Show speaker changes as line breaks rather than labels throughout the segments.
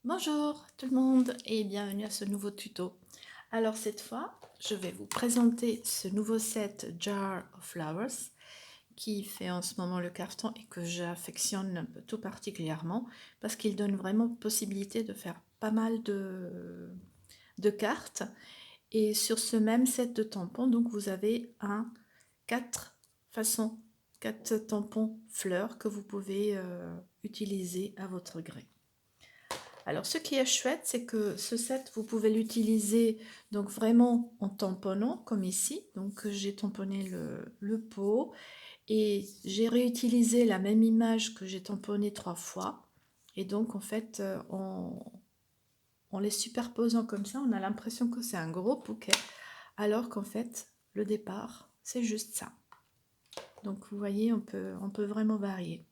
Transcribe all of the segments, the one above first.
Bonjour tout le monde et bienvenue à ce nouveau tuto. Alors cette fois, je vais vous présenter ce nouveau set Jar of Flowers qui fait en ce moment le carton et que j'affectionne tout particulièrement parce qu'il donne vraiment possibilité de faire pas mal de cartes. Et sur ce même set de tampons, donc vous avez quatre façons, 4 tampons fleurs que vous pouvez utiliser à votre gré. Alors, ce qui est chouette, c'est que ce set, vous pouvez l'utiliser donc vraiment en tamponnant, comme ici. Donc, j'ai tamponné le pot et j'ai réutilisé la même image que j'ai tamponnée 3 fois. Et donc, en fait, en les superposant comme ça, on a l'impression que c'est un gros bouquet, alors qu'en fait, le départ, c'est juste ça. Donc, vous voyez, on peut vraiment varier.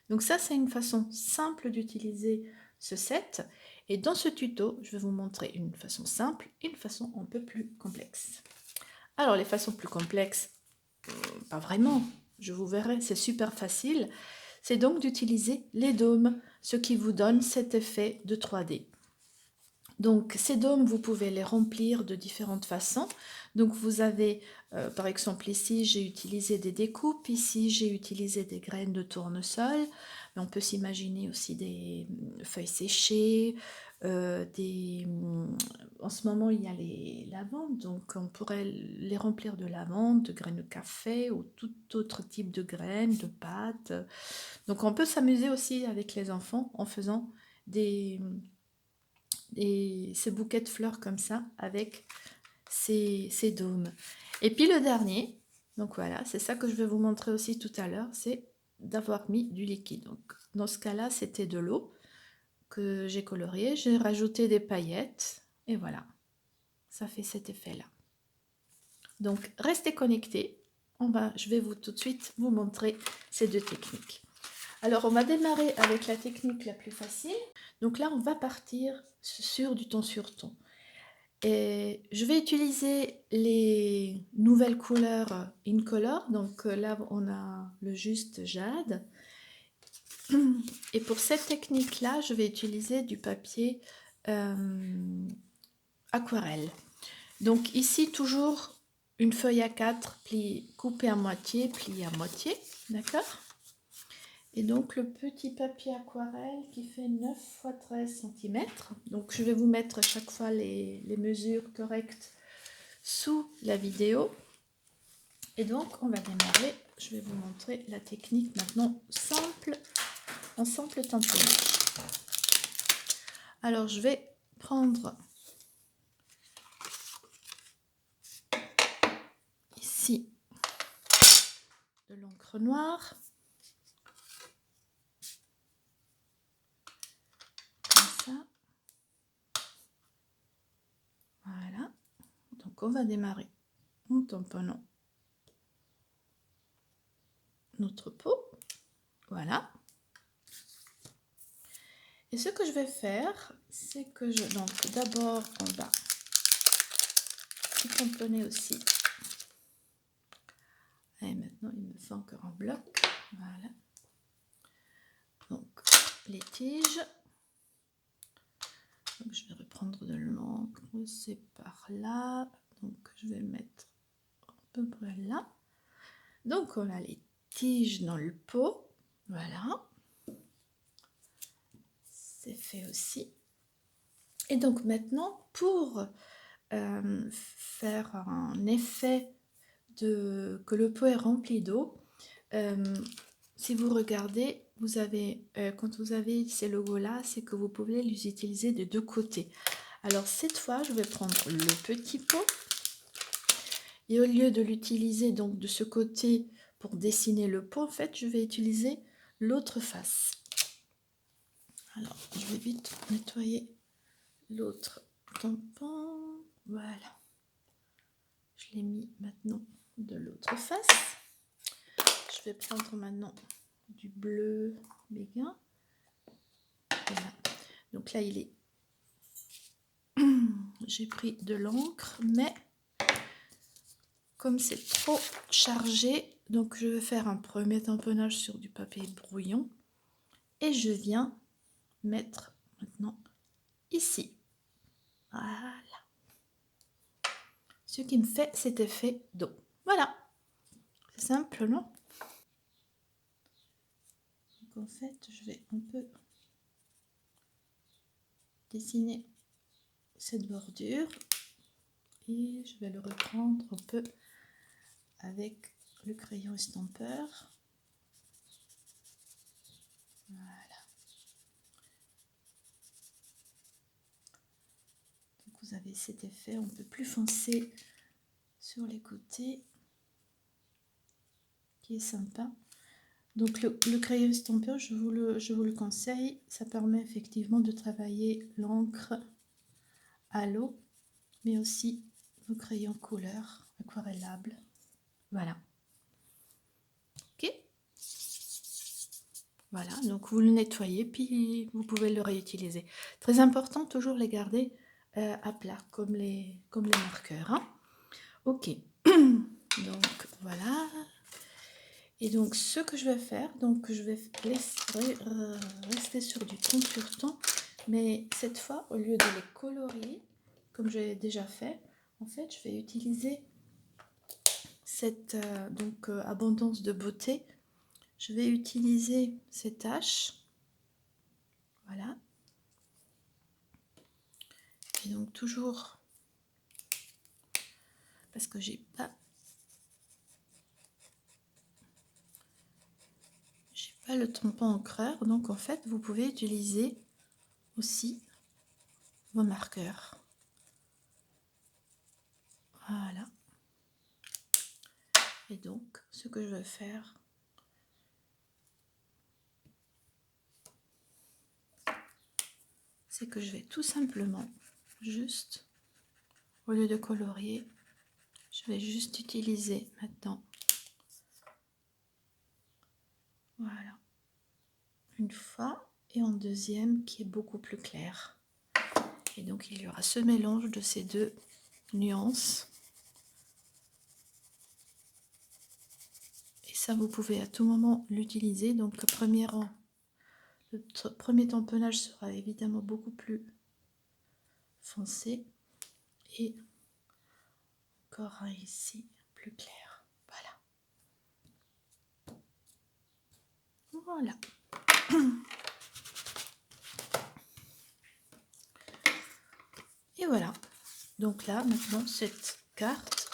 Donc ça, c'est une façon simple d'utiliser ce set. Et dans ce tuto, je vais vous montrer une façon simple et une façon un peu plus complexe. Alors, les façons plus complexes, pas vraiment, je vous verrai, c'est super facile. C'est donc d'utiliser les dômes, ce qui vous donne cet effet de 3D. Donc, ces dômes, vous pouvez les remplir de différentes façons. Donc, vous avez, par exemple, ici, j'ai utilisé des découpes. Ici, j'ai utilisé des graines de tournesol. Mais on peut s'imaginer aussi des feuilles séchées. En ce moment, il y a les lavandes. Donc, on pourrait les remplir de lavande, de graines de café ou tout autre type de graines, de pâtes. Donc, on peut s'amuser aussi avec les enfants en faisant ces bouquets de fleurs comme ça avec ces dômes. Et puis le dernier, donc voilà, c'est ça que je vais vous montrer aussi tout à l'heure, c'est d'avoir mis du liquide. Donc dans ce cas-là, c'était de l'eau que j'ai coloriée, j'ai rajouté des paillettes et voilà, ça fait cet effet-là. Donc restez connectés, je vais tout de suite vous montrer ces deux techniques. Alors, on va démarrer avec la technique la plus facile. Donc là, on va partir sur du ton sur ton. Et je vais utiliser les nouvelles couleurs Incolor. Donc là, on a le juste jade. Et pour cette technique-là, je vais utiliser du papier aquarelle. Donc ici, toujours une feuille A4 coupée à moitié, pliée à moitié. D'accord ? Et donc le petit papier aquarelle qui fait 9 x 13 cm. Donc je vais vous mettre à chaque fois les mesures correctes sous la vidéo. Et donc on va démarrer. Je vais vous montrer la technique maintenant en simple tamponnage. Alors je vais prendre ici de l'encre noire. Voilà, donc on va démarrer en tamponnant notre pot. Voilà. Et ce que je vais faire, c'est que donc d'abord on va tamponner aussi. Et maintenant il me fait encore un bloc. Voilà. Donc les tiges. Donc, je vais reprendre de l'encre, c'est par là. Donc je vais mettre à peu près là. Donc on a les tiges dans le pot. Voilà. C'est fait aussi. Et donc maintenant, pour faire un effet que le pot est rempli d'eau, si vous regardez, vous avez, quand vous avez ces logos-là, c'est que vous pouvez les utiliser de deux côtés. Alors cette fois, je vais prendre le petit pot et au lieu de l'utiliser donc de ce côté pour dessiner le pot, en fait, je vais utiliser l'autre face. Alors, je vais vite nettoyer l'autre tampon. Voilà. Je l'ai mis maintenant de l'autre face. Je vais prendre maintenant du bleu béguin. Voilà. Donc là, il est... J'ai pris de l'encre, mais comme c'est trop chargé, Donc je vais faire un premier tamponnage sur du papier brouillon et je viens mettre maintenant ici. Voilà. Ce qui me fait cet effet d'eau. Voilà. C'est simple, non? Donc en fait, je vais un peu dessiner cette bordure et je vais le reprendre un peu avec le crayon estampeur. Voilà. Donc vous avez cet effet un peu plus foncé sur les côtés qui est sympa. Donc le crayon estampeur, je vous le conseille, ça permet effectivement de travailler l'encre à l'eau, mais aussi le crayon couleur aquarellable. Voilà. Ok. Voilà, donc vous le nettoyez, puis vous pouvez le réutiliser. Très important, toujours les garder à plat, comme les marqueurs. Hein. Ok, donc voilà. Et donc ce que je vais faire, donc je vais rester sur du ton sur ton, mais cette fois, au lieu de les colorier, comme j'ai déjà fait, en fait, je vais utiliser cette abondance de beauté. Je vais utiliser ces taches. Voilà. Et donc toujours, parce que j'ai pas le tampon encreur, donc en fait vous pouvez utiliser aussi vos marqueurs. Voilà. Et donc ce que je vais faire, c'est que je vais tout simplement juste, au lieu de colorier, je vais juste utiliser maintenant, voilà, une fois, et en deuxième qui est beaucoup plus clair. Et donc il y aura ce mélange de ces deux nuances. Et ça, vous pouvez à tout moment l'utiliser. Donc le premier tamponnage sera évidemment beaucoup plus foncé. Et encore un ici, plus clair. Voilà. Voilà. Et voilà. Donc là, maintenant, cette carte,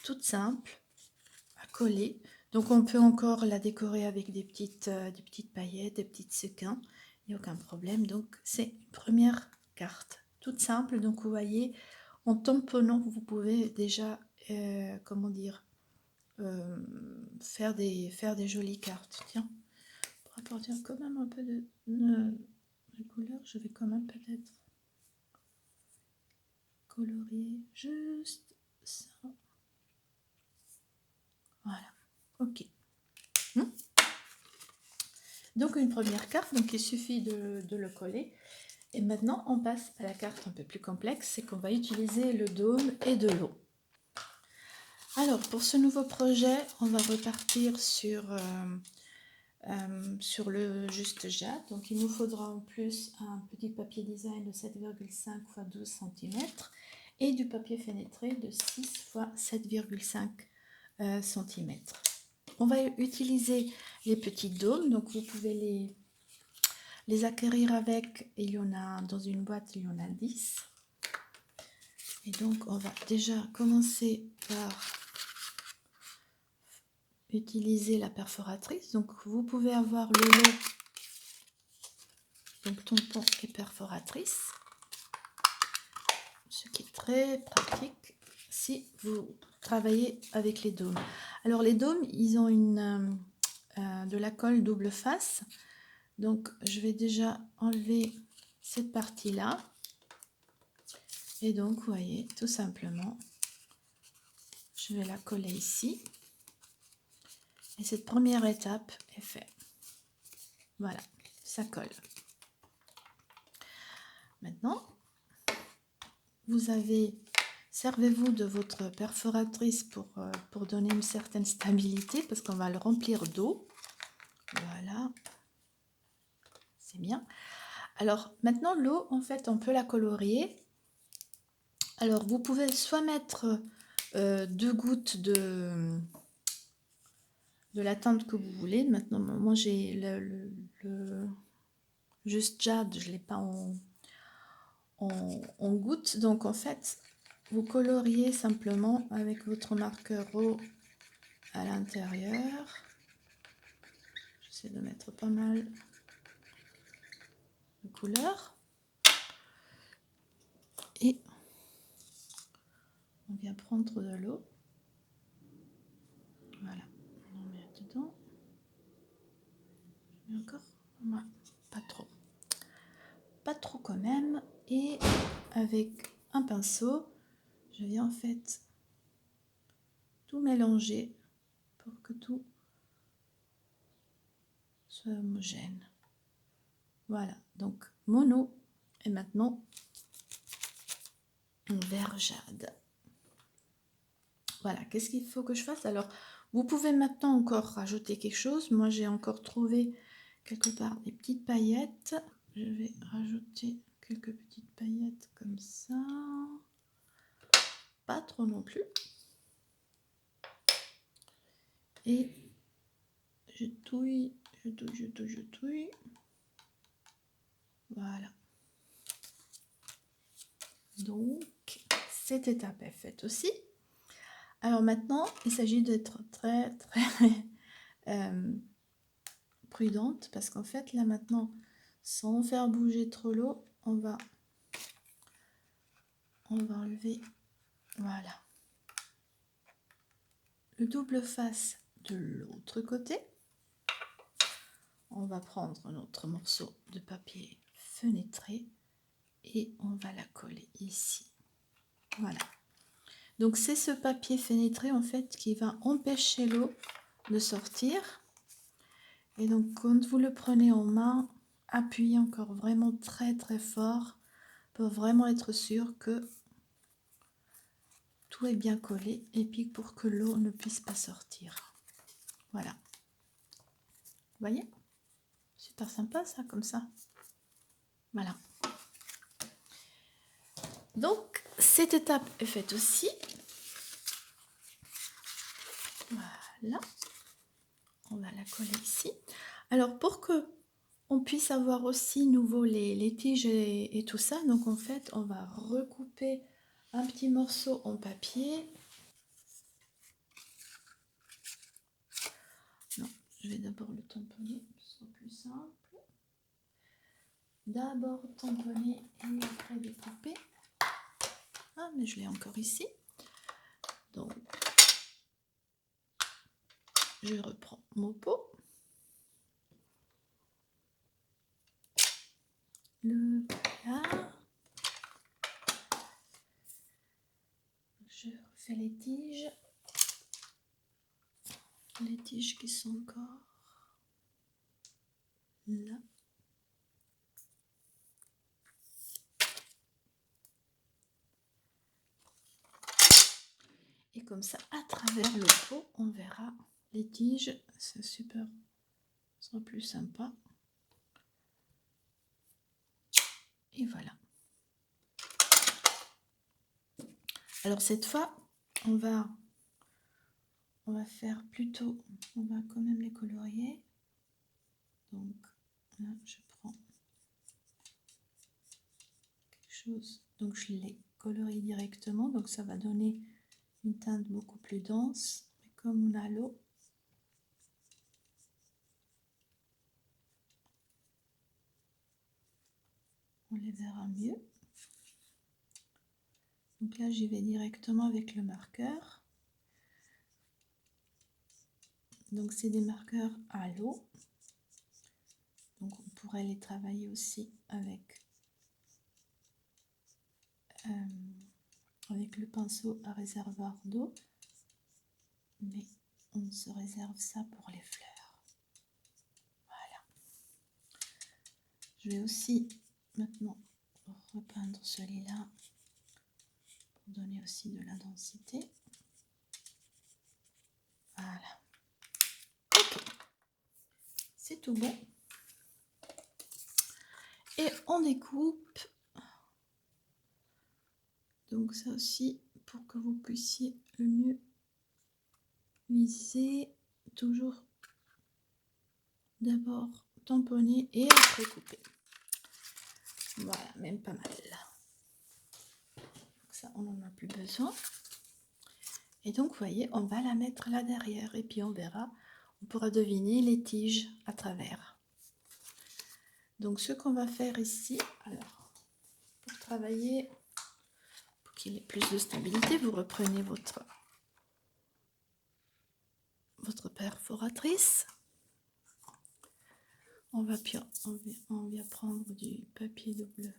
toute simple, à coller. Donc on peut encore la décorer avec des petites paillettes, des petites sequins. Il n'y a aucun problème. Donc c'est une première carte, toute simple. Donc vous voyez, en tamponnant, vous pouvez déjà, comment dire, faire des jolies cartes. Tiens, pour apporter quand même un peu de couleur, je vais quand même peut-être colorier juste ça. Voilà, ok. Donc une première carte, donc il suffit de le coller. Et maintenant on passe à la carte un peu plus complexe, c'est qu'on va utiliser le dôme et de l'eau. Alors pour ce nouveau projet, on va repartir sur le juste jade. Donc il nous faudra en plus un petit papier design de 7,5 x 12 cm et du papier fenêtré de 6 x 7,5 cm. On va utiliser les petits dômes, donc vous pouvez les acquérir avec, il y en a dans une boîte, il y en a 10. Et donc on va déjà commencer par utiliser la perforatrice. Donc vous pouvez avoir le lot, donc tampon et perforatrice, ce qui est très pratique si vous travaillez avec les dômes. Alors les dômes, ils ont de la colle double face, donc je vais déjà enlever cette partie là, et donc vous voyez, tout simplement je vais la coller ici, et cette première étape est faite. Voilà, ça colle. Maintenant vous avez servez-vous de votre perforatrice pour donner une certaine stabilité, parce qu'on va le remplir d'eau. Voilà, c'est bien. Alors maintenant, l'eau, en fait, on peut la colorier. Alors, vous pouvez soit mettre 2 gouttes de la teinte que vous voulez. Maintenant, moi, j'ai le juste jade, je ne l'ai pas en gouttes. Donc, en fait, vous coloriez simplement avec votre marqueur eau à l'intérieur. J'essaie de mettre pas mal de couleurs. Et on vient prendre de l'eau. Voilà, on en met dedans. Je mets encore, ouais, pas trop. Pas trop quand même. Et avec un pinceau, je viens en fait tout mélanger pour que tout soit homogène. Voilà, donc mon eau est maintenant en vert jade. Voilà, qu'est-ce qu'il faut que je fasse? Alors, vous pouvez maintenant encore rajouter quelque chose. Moi, j'ai encore trouvé quelque part des petites paillettes. Je vais rajouter quelques petites paillettes comme ça. Pas trop non plus. Et je touille, je touille, je touille, je touille. Voilà. Donc, cette étape est faite aussi. Alors maintenant, il s'agit d'être très prudente, parce qu'en fait, là maintenant, sans faire bouger trop l'eau, on va enlever, voilà, le double face de l'autre côté. On va prendre notre morceau de papier fenêtré et on va la coller ici. Voilà. Donc c'est ce papier fenêtré en fait qui va empêcher l'eau de sortir. Et donc quand vous le prenez en main, appuyez encore vraiment très fort pour vraiment être sûr que tout est bien collé et puis pour que l'eau ne puisse pas sortir. Voilà. Vous voyez? Super sympa ça, comme ça. Voilà. Donc cette étape est faite aussi. Voilà. On va la coller ici. Alors pour que on puisse avoir aussi nouveau les tiges et tout ça, donc en fait on va recouper un petit morceau en papier. Non, je vais d'abord le tamponner, ce sera plus simple. D'abord tamponner et après découper. Ah, mais je l'ai encore ici. Donc je reprends mon pot. Le voilà. Je refais les tiges qui sont encore là. Et comme ça, à travers le pot, on verra les tiges. C'est super, ce sera plus sympa. Et voilà. Alors cette fois, on va faire plutôt, on va quand même les colorier. Donc là, je prends quelque chose, donc je les colorie directement, donc ça va donner une teinte beaucoup plus dense. Mais comme on a l'eau, on les verra mieux. Donc là, j'y vais directement avec le marqueur. Donc c'est des marqueurs à l'eau. Donc on pourrait les travailler aussi avec le pinceau à réservoir d'eau. Mais on se réserve ça pour les fleurs. Voilà. Je vais aussi maintenant repeindre celui-là pour donner aussi de la densité. Voilà. Ok. C'est tout bon. Et on découpe. Donc ça aussi, pour que vous puissiez le mieux viser, toujours d'abord tamponner et après couper. Voilà, même pas mal. Donc ça, on n'en a plus besoin. Et donc, vous voyez, on va la mettre là derrière et puis on verra, on pourra deviner les tiges à travers. Donc, ce qu'on va faire ici, alors, pour travailler, pour qu'il y ait plus de stabilité, vous reprenez votre perforatrice. On va prendre du papier double,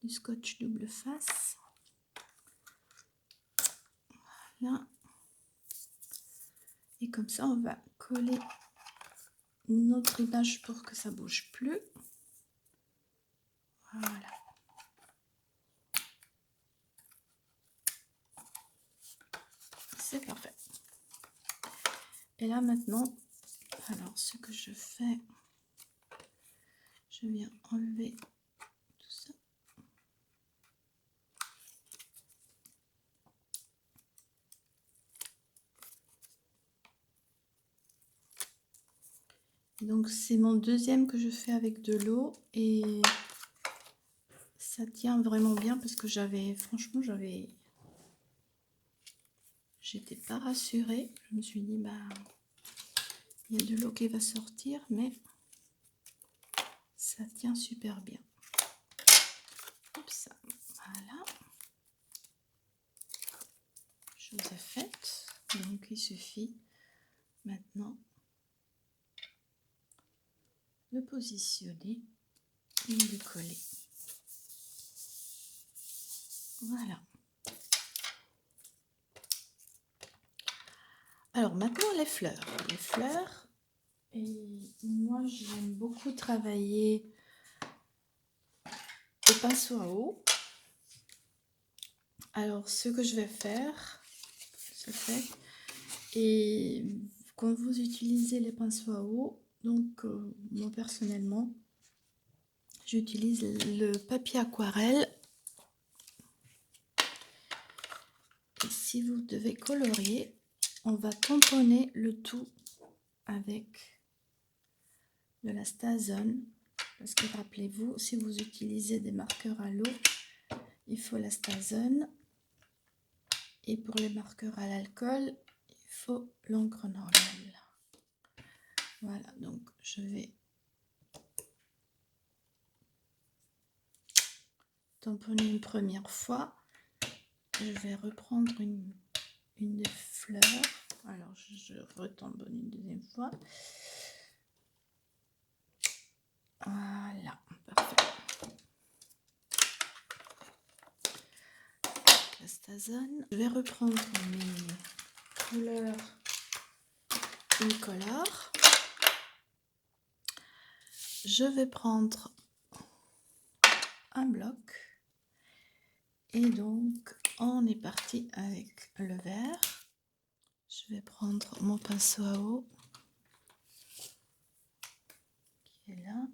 du scotch double face. Voilà. Et comme ça, on va coller notre image pour que ça bouge plus. Voilà. C'est parfait. Et là maintenant, alors ce que je fais, je viens enlever tout ça. Donc c'est mon deuxième que je fais avec de l'eau et ça tient vraiment bien parce que franchement j'étais pas rassurée. Je me suis dit bah il y a de l'eau qui va sortir mais ça tient super bien. Hop, ça, voilà. Chose est faite. Donc il suffit maintenant de positionner et de coller. Voilà. Alors maintenant les fleurs. Les fleurs, et moi j'aime beaucoup travailler au pinceau à eau. Alors ce que je vais faire, c'est fait. Et quand vous utilisez les pinceaux à eau, donc moi personnellement, j'utilise le papier aquarelle. Et si vous devez colorier, on va tamponner le tout avec de la Stazone. Parce que rappelez-vous, si vous utilisez des marqueurs à l'eau, il faut la Stazone. Et pour les marqueurs à l'alcool, il faut l'encre normale. Voilà, donc je vais tamponner une première fois. Je vais reprendre une des fleurs. Alors, je retamponne une deuxième fois. Voilà, parfait. La Stazone. Je vais reprendre mes couleurs incolores. Je vais prendre un bloc. Et donc, on est parti avec le vert. Je vais prendre mon pinceau à eau qui est là.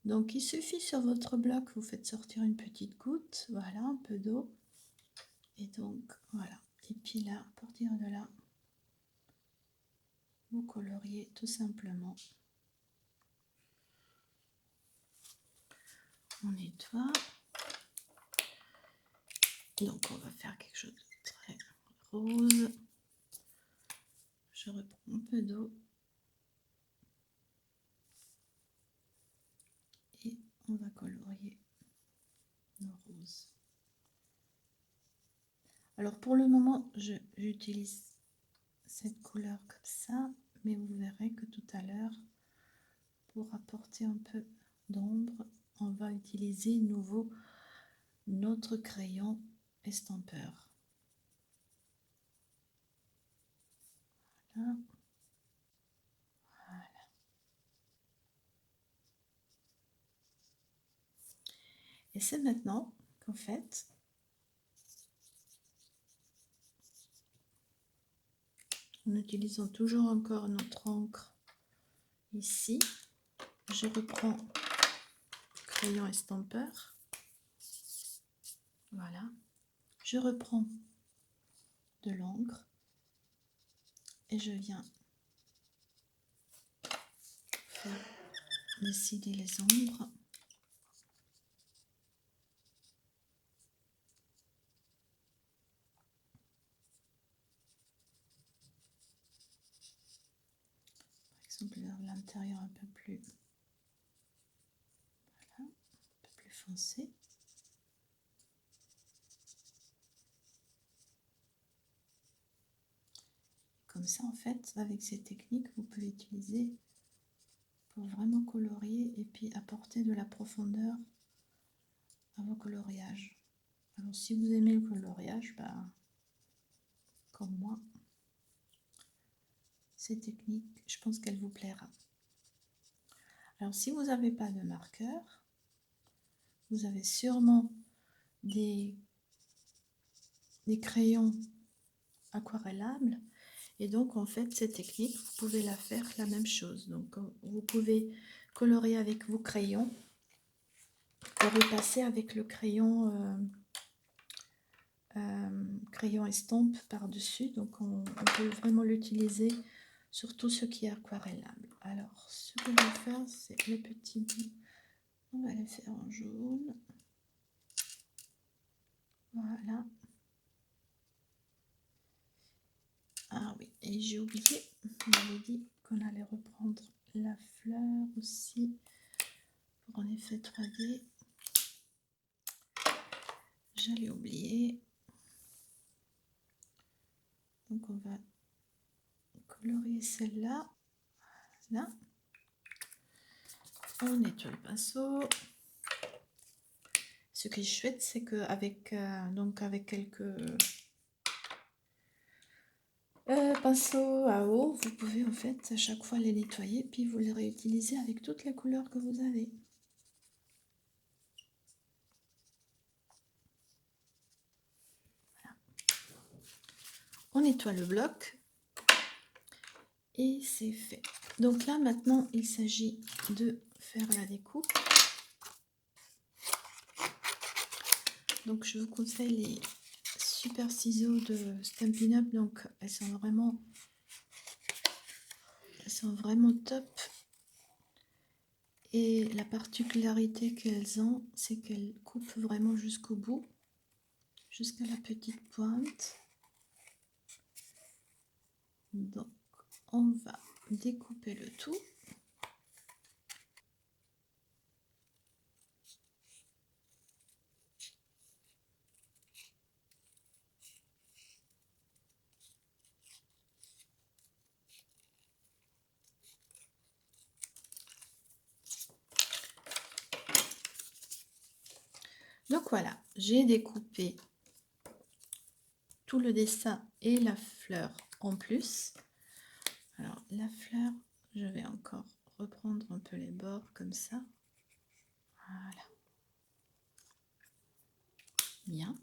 Donc, il suffit sur votre bloc, vous faites sortir une petite goutte, voilà, un peu d'eau. Et donc, voilà. Et puis là, à partir de là, vous coloriez tout simplement. On nettoie. Donc, on va faire quelque chose de très rose. Je reprends un peu d'eau. Et on va colorier nos roses. Alors pour le moment, j'utilise cette couleur comme ça, mais vous verrez que tout à l'heure, pour apporter un peu d'ombre, on va utiliser nouveau notre crayon estampeur. Voilà. Voilà. Et c'est maintenant qu'en fait, en utilisant toujours encore notre encre ici, je reprends le crayon estampeur. Voilà. Je reprends de l'encre et je viens faire décider les ombres. Par exemple, vers l'intérieur un peu plus, voilà, un peu plus foncé. Comme ça, en fait, avec ces techniques, vous pouvez utiliser pour vraiment colorier et puis apporter de la profondeur à vos coloriages. Alors, si vous aimez le coloriage, comme moi, ces techniques, je pense qu'elles vous plaira. Alors, si vous n'avez pas de marqueur, vous avez sûrement des crayons aquarellables. Et donc, en fait, cette technique, vous pouvez la faire la même chose. Donc, vous pouvez colorier avec vos crayons et repasser avec le crayon crayon estompe par-dessus. Donc, on peut vraiment l'utiliser sur tout ce qui est aquarellable. Alors, ce que je vais faire, c'est les petits bouts. On va les faire en jaune. Voilà. Ah oui, et j'ai oublié, on avait dit qu'on allait reprendre la fleur aussi pour un effet 3D. J'allais oublier. Donc on va colorier celle-là. Là. On nettoie le pinceau. Ce qui est chouette, c'est qu'avec avec quelques pinceaux à eau, vous pouvez en fait à chaque fois les nettoyer, puis vous les réutilisez avec toutes les couleurs que vous avez. Voilà. On nettoie le bloc et c'est fait. Donc là maintenant, il s'agit de faire la découpe. Donc je vous conseille les super ciseaux de Stampin' Up, donc elles sont vraiment top. Et la particularité qu'elles ont, c'est qu'elles coupent vraiment jusqu'au bout, jusqu'à la petite pointe. Donc on va découper le tout. Donc voilà, j'ai découpé tout le dessin et la fleur en plus. Alors la fleur, je vais encore reprendre un peu les bords comme ça. Voilà. Bien.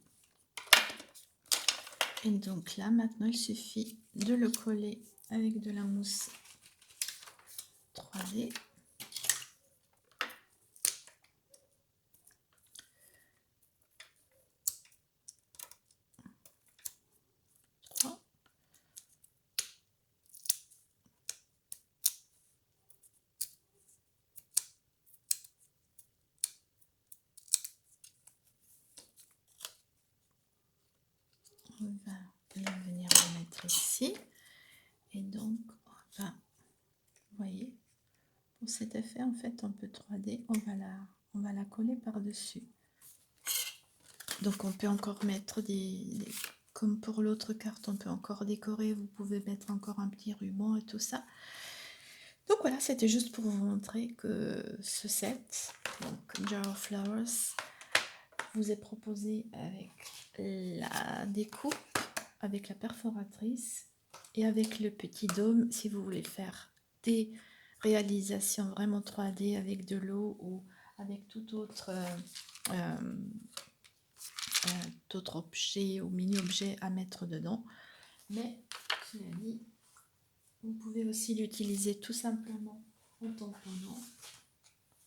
Et donc là, maintenant, il suffit de le coller avec de la mousse 3D. On va venir le mettre ici. Et donc, on va, vous voyez, pour cet effet, en fait, un peu 3D, on va la coller par-dessus. Donc, on peut encore mettre comme pour l'autre carte, on peut encore décorer. Vous pouvez mettre encore un petit ruban et tout ça. Donc, voilà, c'était juste pour vous montrer que ce set, donc Jar of Flowers, vous est proposé avec la découpe, avec la perforatrice et avec le petit dôme si vous voulez faire des réalisations vraiment 3D avec de l'eau ou avec tout autre d'autres objets ou mini-objets à mettre dedans. Mais cela dit, vous pouvez aussi l'utiliser tout simplement en tamponnant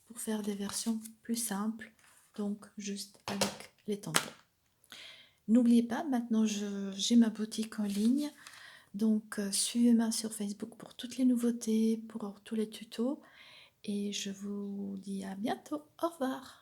pour faire des versions plus simples, donc juste avec les tampons. N'oubliez pas, maintenant j'ai ma boutique en ligne, donc suivez-moi sur Facebook pour toutes les nouveautés, pour tous les tutos, et je vous dis à bientôt. Au revoir.